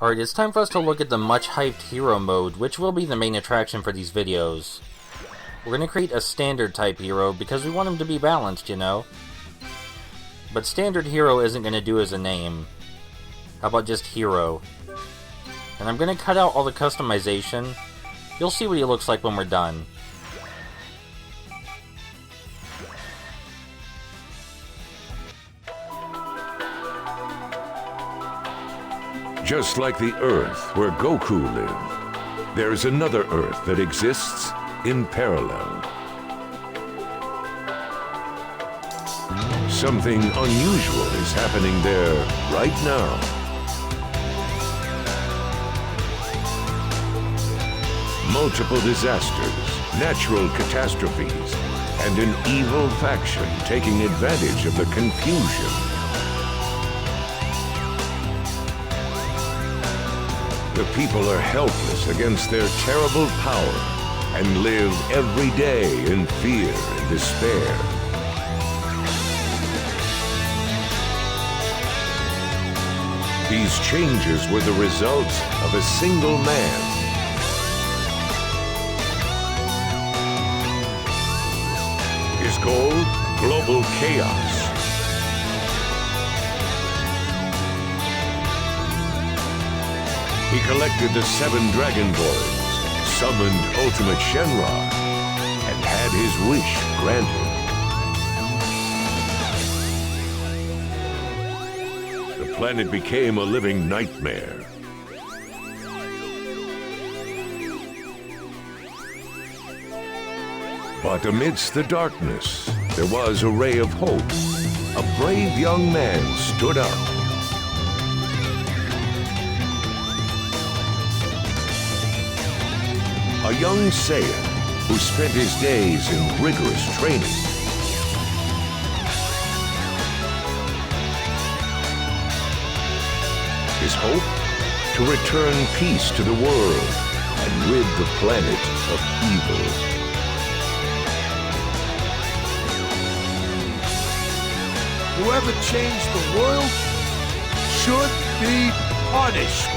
Alright, it's time for us to look at the much-hyped hero mode, which will be the main attraction for these videos. We're going to create a standard type hero because we want him to be balanced, you know? But standard hero isn't going to do as a name. How about just hero? And I'm going to cut out all the customization. You'll see what he looks like when we're done. Just like the Earth where Goku lived, there's another Earth that exists in parallel. Something unusual is happening there right now. Multiple disasters, natural catastrophes, and an evil faction taking advantage of the confusion. The people are helpless against their terrible power and live every day in fear and despair. These changes were the result of a single man. His goal? Global chaos. He collected the 7 Dragon Balls, summoned Ultimate Shenron, and had his wish granted. The planet became a living nightmare. But amidst the darkness, there was a ray of hope. A brave young man stood up. A young Saiyan who spent his days in rigorous training. His hope? To return peace to the world and rid the planet of evil. Whoever changed the world should be punished.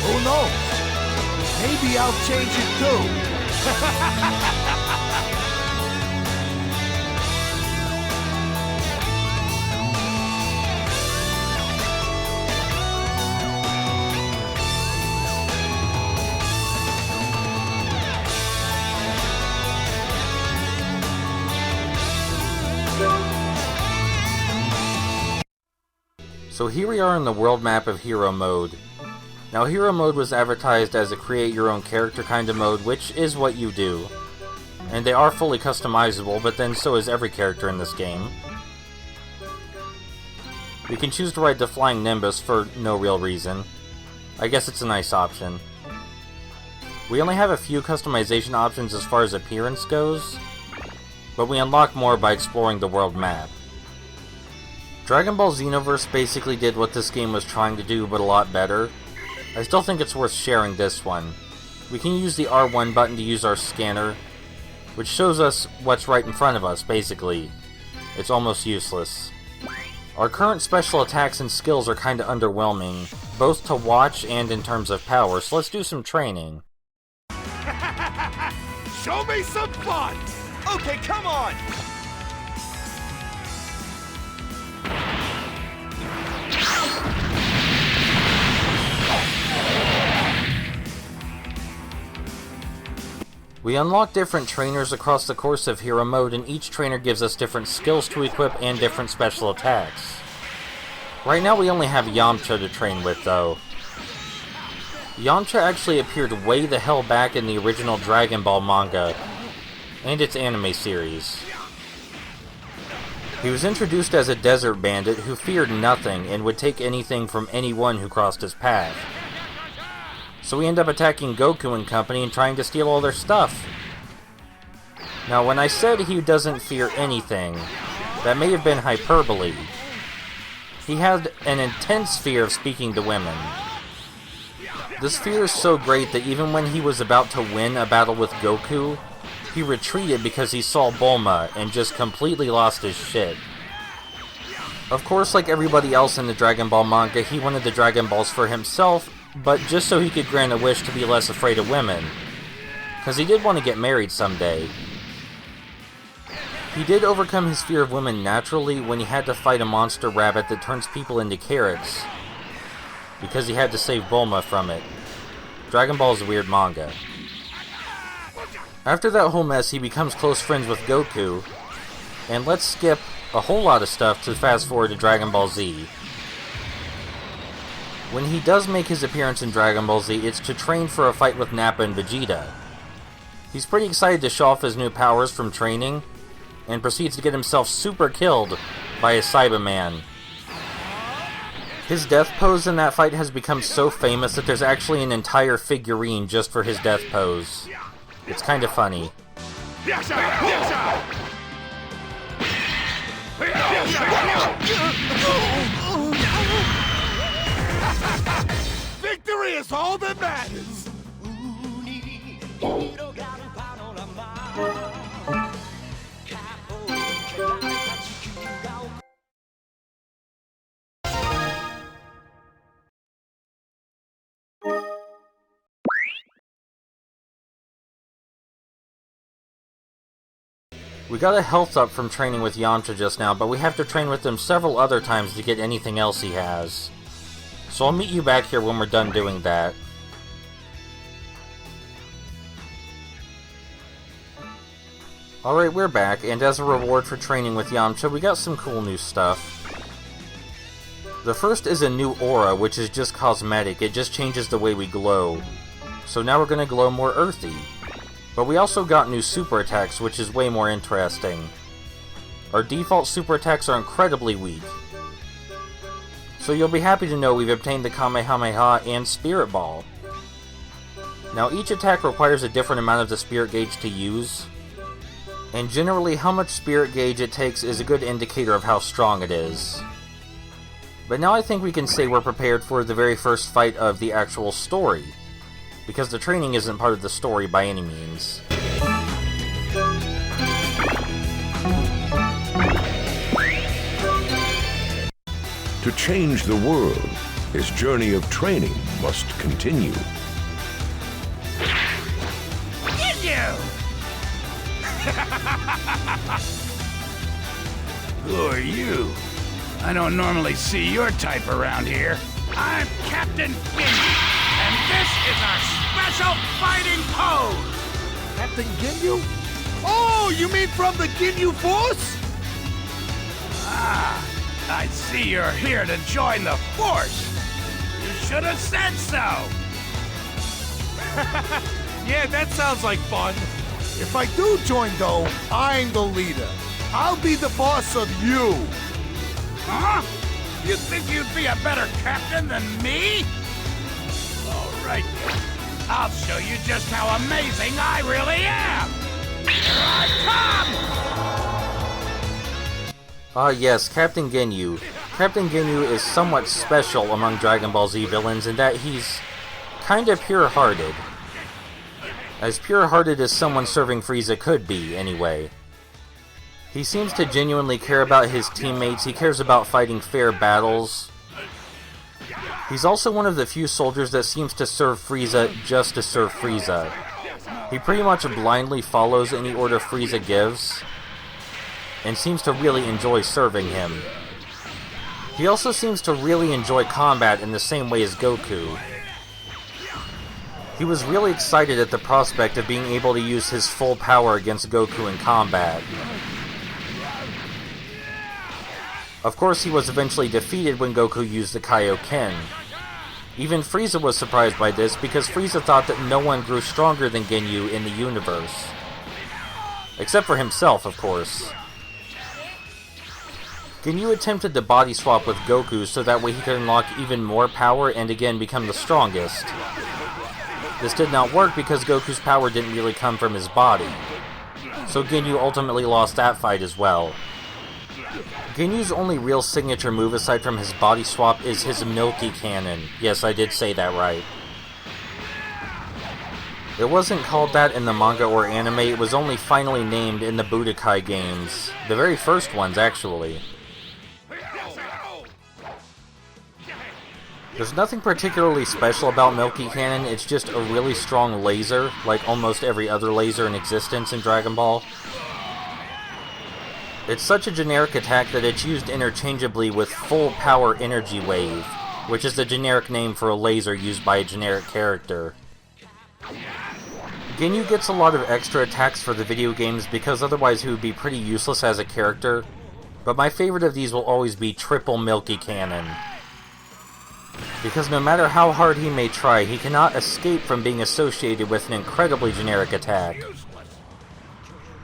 Who knows? Maybe I'll change it too. So here we are in the world map of hero mode. Now, hero mode was advertised as a create your own character kind of mode, which is what you do. And they are fully customizable, but then so is every character in this game. We can choose to ride the Flying Nimbus for no real reason. I guess it's a nice option. We only have a few customization options as far as appearance goes, but we unlock more by exploring the world map. Dragon Ball Xenoverse basically did what this game was trying to do, but a lot better. I still think it's worth sharing this one. We can use the R1 button to use our scanner, which shows us what's right in front of us, basically. It's almost useless. Our current special attacks and skills are kinda underwhelming, both to watch and in terms of power, so let's do some training. Show me some fun! Okay, come on! We unlock different trainers across the course of hero mode, and each trainer gives us different skills to equip and different special attacks. Right now we only have Yamcha to train with, though. Yamcha actually appeared way the hell back in the original Dragon Ball manga, and its anime series. He was introduced as a desert bandit who feared nothing and would take anything from anyone who crossed his path. So we end up attacking Goku and company and trying to steal all their stuff. Now, when I said he doesn't fear anything, that may have been hyperbole. He had an intense fear of speaking to women. This fear is so great that even when he was about to win a battle with Goku, he retreated because he saw Bulma and just completely lost his shit. Of course, like everybody else in the Dragon Ball manga, he wanted the Dragon Balls for himself, but just so he could grant a wish to be less afraid of women. Because he did want to get married someday. He did overcome his fear of women naturally when he had to fight a monster rabbit that turns people into carrots. Because he had to save Bulma from it. Dragon Ball is a weird manga. After that whole mess, he becomes close friends with Goku. And let's skip a whole lot of stuff to fast forward to Dragon Ball Z. When he does make his appearance in Dragon Ball Z, it's to train for a fight with Nappa and Vegeta. He's pretty excited to show off his new powers from training, and proceeds to get himself super killed by a Cyberman. His death pose in that fight has become so famous that there's actually an entire figurine just for his death pose. It's kind of funny. Victory is all that matters! We got a health up from training with Yamcha just now, but we have to train with him several other times to get anything else he has. So I'll meet you back here when we're done doing that. Alright, we're back, and as a reward for training with Yamcha, we got some cool new stuff. The first is a new aura, which is just cosmetic. It just changes the way we glow. So now we're gonna glow more earthy. But we also got new super attacks, which is way more interesting. Our default super attacks are incredibly weak. So you'll be happy to know we've obtained the Kamehameha and Spirit Ball. Now each attack requires a different amount of the Spirit Gauge to use, and generally how much Spirit Gauge it takes is a good indicator of how strong it is. But now I think we can say we're prepared for the very first fight of the actual story, because the training isn't part of the story by any means. To change the world, his journey of training must continue. Ginyu! Who are you? I don't normally see your type around here. I'm Captain Ginyu, and this is our special fighting pose! Captain Ginyu? Oh, you mean from the Ginyu Force? Ah, I see you're here to join the Force. You should have said so. Yeah, that sounds like fun. If I do join, though, I'm the leader. I'll be the boss of you. Huh? You think you'd be a better captain than me? All right, I'll show you just how amazing I really am. Here I come! Ah yes, Captain Ginyu. Captain Ginyu is somewhat special among Dragon Ball Z villains in that he's kinda pure-hearted. As pure-hearted as someone serving Frieza could be, anyway. He seems to genuinely care about his teammates, he cares about fighting fair battles. He's also one of the few soldiers that seems to serve Frieza just to serve Frieza. He pretty much blindly follows any order Frieza gives, and seems to really enjoy serving him. He also seems to really enjoy combat in the same way as Goku. He was really excited at the prospect of being able to use his full power against Goku in combat. Of course, he was eventually defeated when Goku used the Kaioken. Even Frieza was surprised by this, because Frieza thought that no one grew stronger than Ginyu in the universe. Except for himself, of course. Ginyu attempted to body swap with Goku so that way he could unlock even more power and again become the strongest. This did not work because Goku's power didn't really come from his body. So Ginyu ultimately lost that fight as well. Ginyu's only real signature move aside from his body swap is his Milky Cannon. Yes, I did say that right. It wasn't called that in the manga or anime, it was only finally named in the Budokai games. The very first ones, actually. There's nothing particularly special about Milky Cannon, it's just a really strong laser, like almost every other laser in existence in Dragon Ball. It's such a generic attack that it's used interchangeably with Full Power Energy Wave, which is the generic name for a laser used by a generic character. Ginyu gets a lot of extra attacks for the video games because otherwise he would be pretty useless as a character, but my favorite of these will always be Triple Milky Cannon. Because no matter how hard he may try, he cannot escape from being associated with an incredibly generic attack.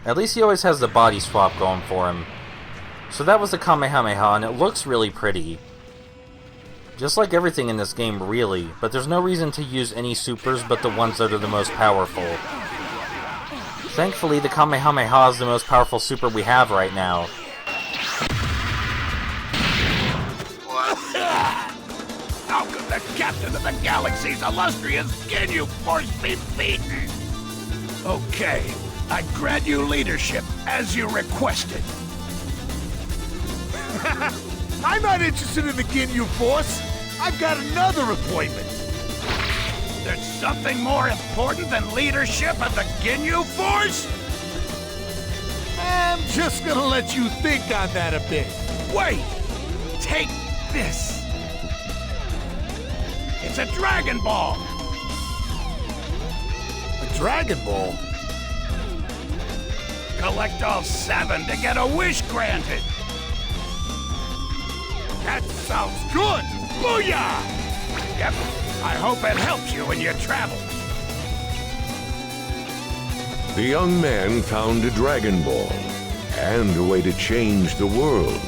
At least he always has the body swap going for him. So that was the Kamehameha, and it looks really pretty. Just like everything in this game, really, but there's no reason to use any supers but the ones that are the most powerful. Thankfully, the Kamehameha is the most powerful super we have right now. How could the captain of the galaxy's illustrious Ginyu Force be beaten? Okay, I grant you leadership, as you requested. I'm not interested in the Ginyu Force. I've got another appointment. There's something more important than leadership of the Ginyu Force? I'm just gonna let you think on that a bit. Wait! Take this. It's a Dragon Ball! A Dragon Ball? Collect all 7 to get a wish granted! That sounds good! Booyah! Yep, I hope it helps you in your travels. The young man found a Dragon Ball and a way to change the world.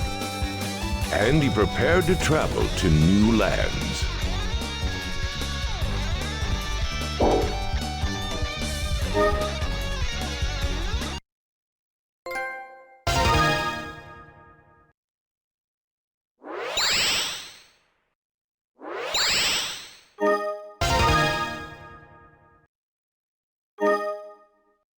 And he prepared to travel to new lands.